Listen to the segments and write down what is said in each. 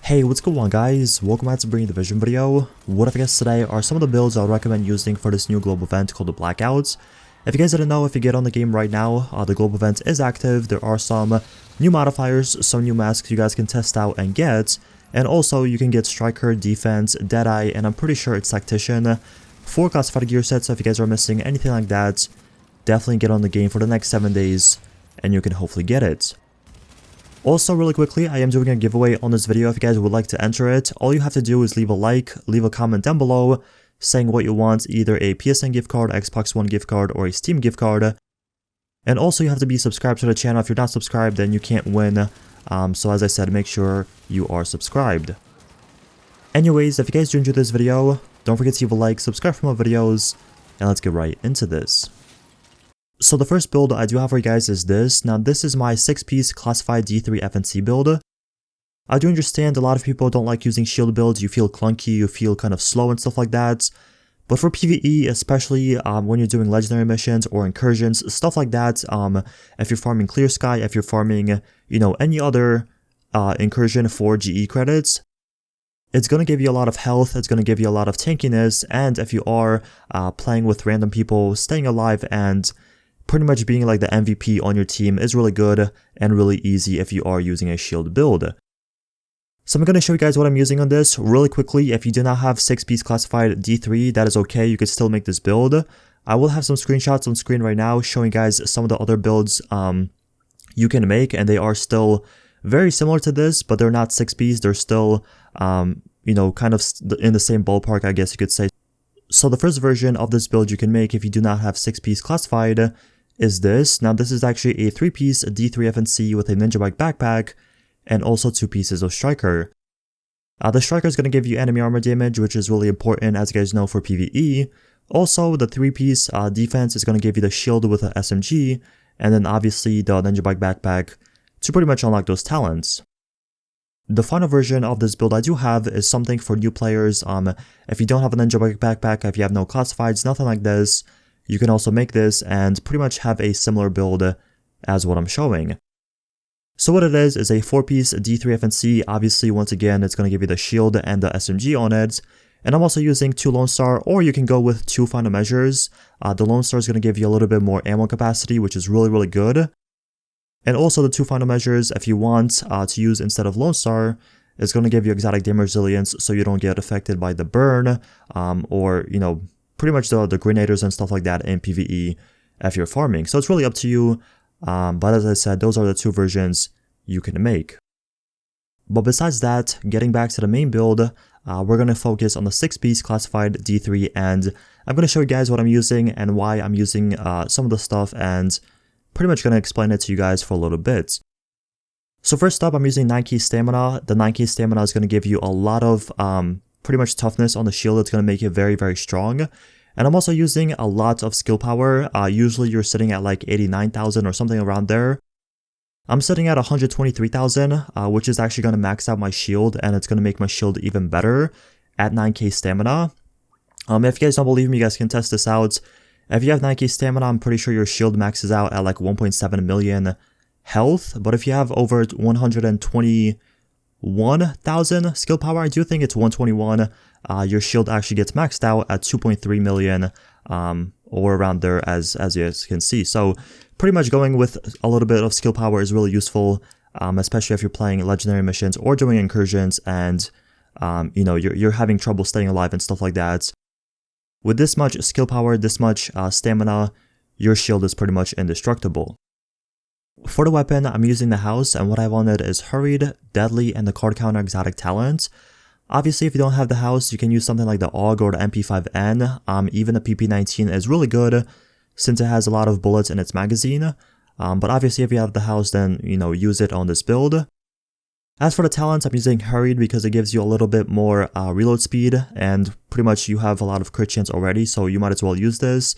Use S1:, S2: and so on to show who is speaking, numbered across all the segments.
S1: Hey, what's going on guys? Welcome back to Bringing the Vision video. What I guess today are some of the builds I would recommend using for this new global event called the Blackout. If you guys didn't know, if you get on the game right now, the global event is active. There are some new modifiers, some new masks you guys can test out and get. And also you can get Striker, Defense, Deadeye, and I'm pretty sure it's Tactician. 4 classified gear sets, so if you guys are missing anything like that, definitely get on the game for the next 7 days and you can hopefully get it. Also, really quickly, I am doing a giveaway on this video if you guys would like to enter it. All you have to do is leave a like, leave a comment down below saying what you want, either a PSN gift card, Xbox One gift card, or a Steam gift card. And also you have to be subscribed to the channel. If you're not subscribed, then you can't win. So as I said, make sure you are subscribed. Anyways, if you guys do enjoy this video, don't forget to leave a like, subscribe for more videos, and let's get right into this. So the first build I do have for you guys is this. Now this is my 6-piece classified D3 FNC build. I do understand a lot of people don't like using shield builds, you feel clunky, you feel kind of slow and stuff like that. But for PvE, especially when you're doing legendary missions or incursions, stuff like that, if you're farming Clear Sky, if you're farming, any other incursion for GE credits, it's going to give you a lot of health, it's going to give you a lot of tankiness, and if you are playing with random people, staying alive and pretty much being like the MVP on your team is really good and really easy if you are using a shield build. So I'm going to show you guys what I'm using on this really quickly. If you do not have 6-piece classified D3, that is okay, you could still make this build. I will have some screenshots on screen right now showing guys some of the other builds you can make, and they are still very similar to this, but they're not 6-piece, they're still, kind of in the same ballpark, I guess you could say. So the first version of this build you can make if you do not have 6-piece classified is this. Now this is actually a 3-piece D3 FNC with a Ninja Bike backpack and also 2 pieces of Striker. The Striker is going to give you enemy armor damage, which is really important as you guys know for PvE. Also the 3-piece defense is going to give you the shield with an SMG, and then obviously the Ninja Bike backpack to pretty much unlock those talents. The final version of this build I do have is something for new players. If you don't have a Ninja Bike backpack, if you have no classifieds, nothing like this, you can also make this and pretty much have a similar build as what I'm showing. So what it is a 4-piece D3 FNC. Obviously, once again, it's going to give you the shield and the SMG on it. And I'm also using 2 Lone Star, or you can go with 2 final measures. The Lone Star is going to give you a little bit more ammo capacity, which is really, really good. And also the 2 final measures, if you want to use instead of Lone Star, is going to give you exotic damage resilience so you don't get affected by the burn, or, pretty much the grenaders and stuff like that in PvE if you're farming. So it's really up to you, but as I said, those are the 2 versions you can make. But besides that, getting back to the main build, we're going to focus on the 6-piece classified D3, and I'm going to show you guys what I'm using and why I'm using some of the stuff, and pretty much going to explain it to you guys for a little bit. So first up, I'm using 9k stamina. The 9k stamina is going to give you a lot of pretty much toughness on the shield. It's going to make it very, very strong. And I'm also using a lot of skill power. Usually you're sitting at like 89,000 or something around there. I'm sitting at 123,000, which is actually going to max out my shield, and it's going to make my shield even better at 9k stamina. If you guys don't believe me, you guys can test this out. If you have 9k stamina, I'm pretty sure your shield maxes out at like 1.7 million health. But if you have over 121,000 skill power, I do think it's 121, your shield actually gets maxed out at 2.3 million, or around there as you guys can see. So pretty much going with a little bit of skill power is really useful, especially if you're playing legendary missions or doing incursions and, you're having trouble staying alive and stuff like that. With this much skill power, this much stamina, your shield is pretty much indestructible. For the weapon, I'm using the house, and what I wanted is Hurried, Deadly, and the Card Counter exotic talent. Obviously, if you don't have the house, you can use something like the AUG or the MP5N. Even the PP19 is really good since it has a lot of bullets in its magazine. But obviously, if you have the house, then, use it on this build. As for the talents, I'm using Hurried because it gives you a little bit more reload speed, and pretty much you have a lot of crit chance already, so you might as well use this.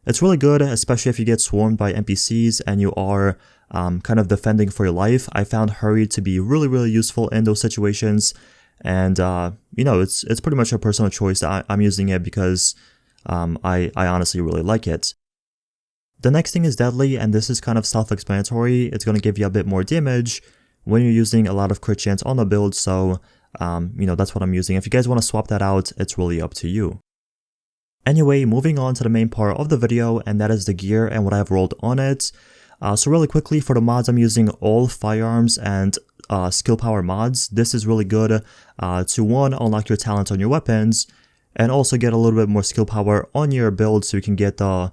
S1: It's really good, especially if you get swarmed by NPCs and you are kind of defending for your life. I found Hurried to be really, really useful in those situations, and it's pretty much a personal choice. I'm using it because I honestly really like it. The next thing is Deadly, and this is kind of self-explanatory. It's going to give you a bit more damage when you're using a lot of crit chance on the build, so That's what I'm using. If you guys want to swap that out, it's really up to you. Anyway, moving on to the main part of the video, and that is the gear and what I've rolled on it. So really quickly, for the mods, I'm using all firearms and skill power mods. This is really good to one, unlock your talents on your weapons, and also get a little bit more skill power on your build so you can get the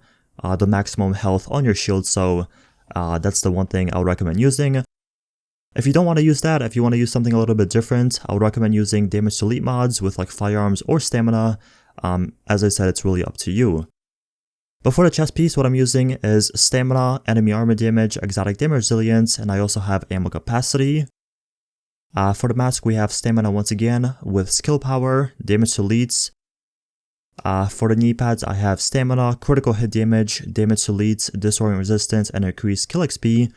S1: maximum health on your shield. So that's the one thing I would recommend using. If you don't want to use that, if you want to use something a little bit different, I would recommend using damage to elite mods with like firearms or stamina. As I said, it's really up to you. But for the chest piece, what I'm using is stamina, enemy armor damage, exotic damage resilience, and I also have ammo capacity. For the mask, we have stamina once again with skill power, damage to elites. For the knee pads, I have stamina, critical hit damage, damage to elites, disorient resistance, and increased kill XP.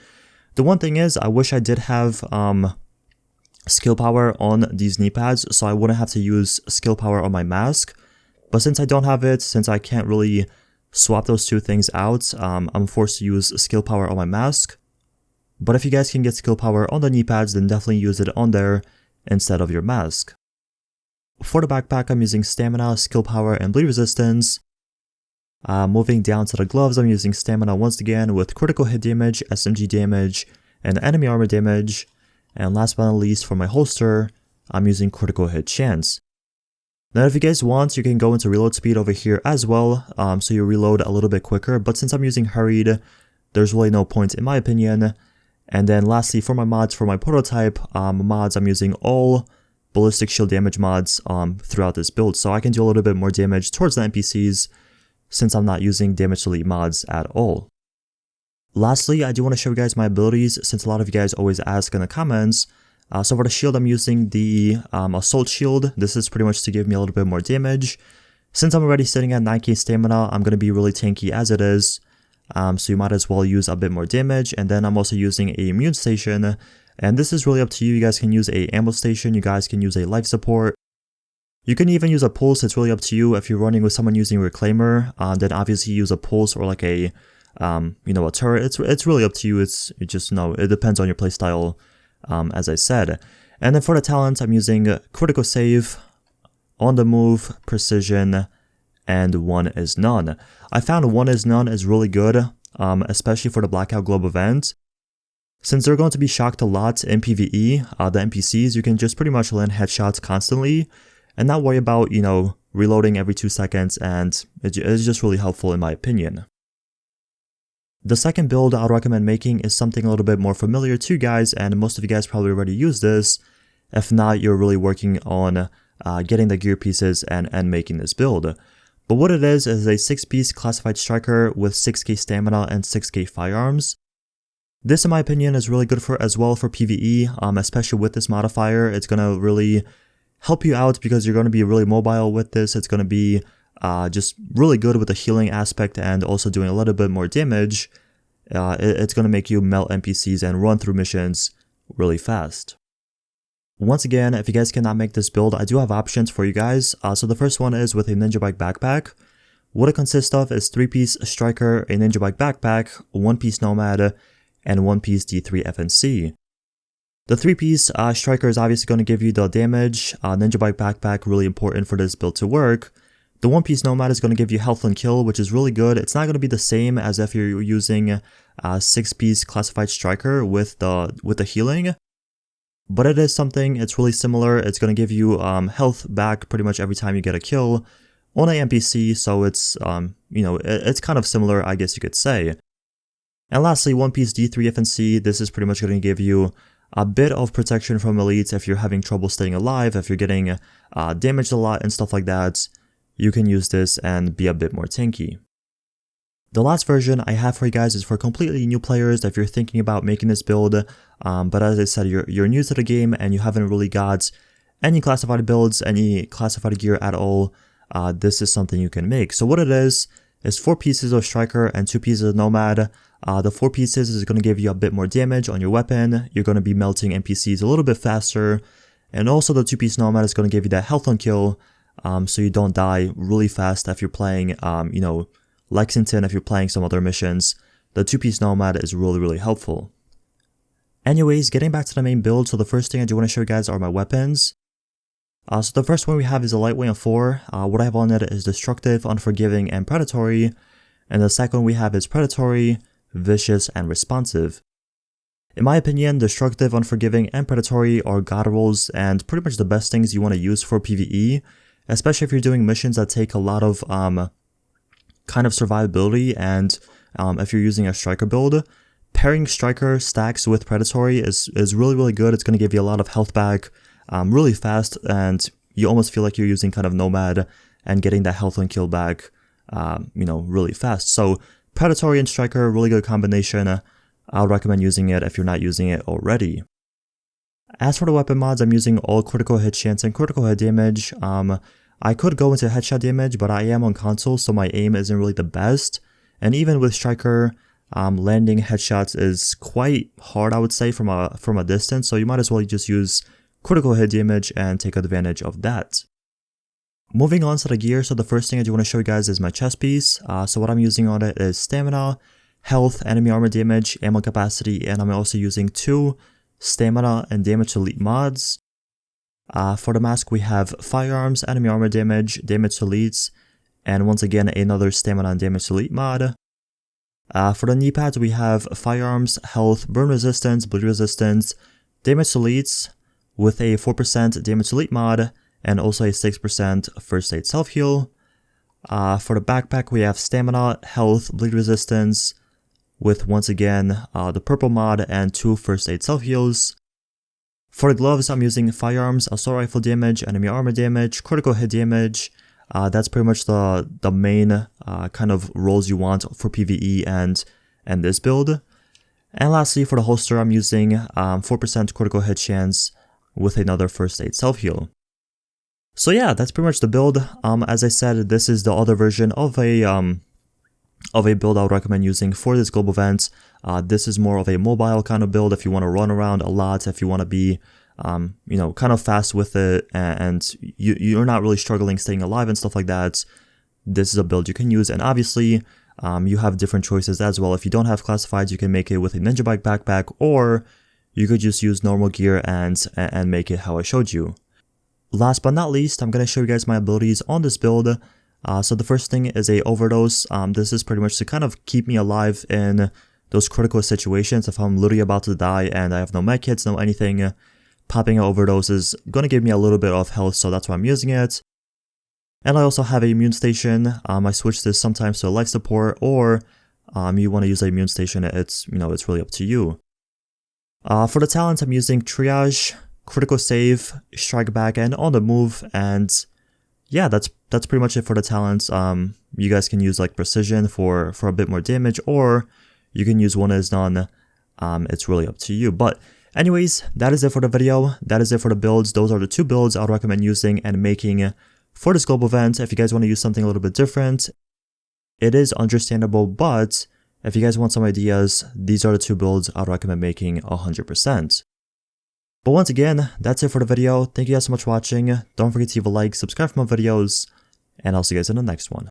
S1: The one thing is, I wish I did have skill power on these knee pads, so I wouldn't have to use skill power on my mask. But since I don't have it, since I can't really swap those two things out, I'm forced to use skill power on my mask. But if you guys can get skill power on the knee pads, then definitely use it on there instead of your mask. For the backpack, I'm using stamina, skill power, and bleed resistance. Moving down to the gloves, I'm using stamina once again with critical hit damage, SMG damage, and enemy armor damage. And last but not least, for my holster, I'm using critical hit chance. Now if you guys want, you can go into reload speed over here as well, so you reload a little bit quicker, but since I'm using hurried, there's really no point in my opinion. And then lastly, for my mods, for my prototype mods, I'm using all ballistic shield damage mods throughout this build, so I can do a little bit more damage towards the NPCs since I'm not using damage to elite mods at all. Lastly, I do want to show you guys my abilities since a lot of you guys always ask in the comments. So for the shield, I'm using the assault shield. This is pretty much to give me a little bit more damage. Since I'm already sitting at 9k stamina, I'm going to be really tanky as it is. So you might as well use a bit more damage. And then I'm also using a immune station. And this is really up to you. You guys can use a ammo station. You guys can use a life support. You can even use a pulse. It's really up to you. If you're running with someone using reclaimer, then obviously use a pulse or like a a turret. It's really up to you. It depends on your playstyle. As I said. And then for the talents, I'm using critical save, on the move, precision, and one is none. I found one is none is really good, especially for the Blackout Globe event. Since they're going to be shocked a lot in PvE, the NPCs, you can just pretty much land headshots constantly and not worry about, reloading every 2 seconds, and it's just really helpful in my opinion. The second build I'd recommend making is something a little bit more familiar to you guys, and most of you guys probably already use this. If not, you're really working on getting the gear pieces and making this build. But what it is a 6-piece classified striker with 6k stamina and 6k firearms. This, in my opinion, is really good as well for PvE, especially with this modifier. It's going to really help you out because you're going to be really mobile with this. It's going to be just really good with the healing aspect and also doing a little bit more damage. It's going to make you melt NPCs and run through missions really fast. Once again, if you guys cannot make this build, I do have options for you guys. So the first one is with a Ninja Bike backpack. What it consists of is 3-piece striker, a Ninja Bike backpack, 1-piece nomad, and 1-piece D3 FNC. The 3-piece striker is obviously going to give you the damage. Ninja Bike backpack, really important for this build to work. The 1-piece nomad is going to give you health and kill, which is really good. It's not going to be the same as if you're using a 6-piece classified striker with the healing, but it is something. It's really similar. It's going to give you health back pretty much every time you get a kill on a NPC, so it's it's kind of similar, I guess you could say. And lastly, 1-piece D3 FNC. This is pretty much going to give you a bit of protection from elites if you're having trouble staying alive, if you're getting damaged a lot and stuff like that. You can use this and be a bit more tanky. The last version I have for you guys is for completely new players if you're thinking about making this build, but as I said, you're new to the game and you haven't really got any classified builds, any classified gear at all. This is something you can make. So what it is 4 pieces of striker and 2 pieces of nomad. The 4 pieces is going to give you a bit more damage on your weapon. You're going to be melting NPCs a little bit faster, and also the 2-piece nomad is going to give you that health on kill. So you don't die really fast if you're playing, Lexington, if you're playing some other missions. The 2-piece nomad is really helpful. Anyways, getting back to the main build, so the first thing I do want to show you guys are my weapons. So the first one we have is a lightweight of 4. What I have on it is destructive, unforgiving, and predatory. And the second one we have is predatory, vicious, and responsive. In my opinion, destructive, unforgiving, and predatory are god rolls and pretty much the best things you want to use for PvE, especially if you're doing missions that take a lot of kind of survivability, and if you're using a striker build. Pairing striker stacks with predatory is really good. It's going to give you a lot of health back really fast, and you almost feel like you're using kind of nomad and getting that health and kill back really fast. So predatory and striker, really good combination. I would recommend using it if you're not using it already. As for the weapon mods, I'm using all critical hit chance and critical hit damage. I could go into headshot damage, but I am on console, so my aim isn't really the best. And even with striker, landing headshots is quite hard, I would say, from a distance, so you might as well just use critical hit damage and take advantage of that. Moving on to the gear, so the first thing I do want to show you guys is my chest piece. So what I'm using on it is stamina, health, enemy armor damage, ammo capacity, and I'm also using 2 stamina and damage to elite mods. For the mask we have firearms, enemy armor damage, damage to elites, and once again another stamina and damage to elite mod. For the knee pads we have firearms, health, burn resistance, bleed resistance, damage to elites with a 4% damage to elite mod, and also a 6% first aid self heal. For the backpack we have stamina, health, bleed resistance, with once again the purple mod and 2 first aid self heals. For the gloves I'm using firearms, assault rifle damage, enemy armor damage, critical hit damage. That's pretty much the main kind of rolls you want for PvE and this build. And lastly, for the holster I'm using 4% critical hit chance with another first aid self heal. So yeah, that's pretty much the build. As I said, this is the other version of a build I would recommend using for this global event. This is more of a mobile kind of build if you want to run around a lot, if you want to be kind of fast with it, and you're not really struggling staying alive and stuff like that. This is a build you can use, and obviously you have different choices as well. If you don't have classifieds, you can make it with a ninja bike backpack, or you could just use normal gear and make it how I showed you. Last but not least, I'm going to show you guys my abilities on this build. So the first thing is a overdose. This is pretty much to kind of keep me alive in those critical situations. If I'm literally about to die and I have no medkits, no anything, popping an overdose is going to give me a little bit of health, so that's why I'm using it. And I also have an immune station. I switch this sometimes to a life support, or you want to use an immune station. It's really up to you. For the talents, I'm using triage, critical save, strike back, and on the move. And yeah, that's pretty much it for the talents. You guys can use like precision for a bit more damage, or you can use one as none. It's really up to you. But anyways, that is it for the video. That is it for the builds. Those are the 2 builds I would recommend using and making for this global event. If you guys want to use something a little bit different, it is understandable, but if you guys want some ideas, these are the 2 builds I would recommend making 100%. But once again, that's it for the video. Thank you guys so much for watching. Don't forget to leave a like, subscribe for more videos, and I'll see you guys in the next one.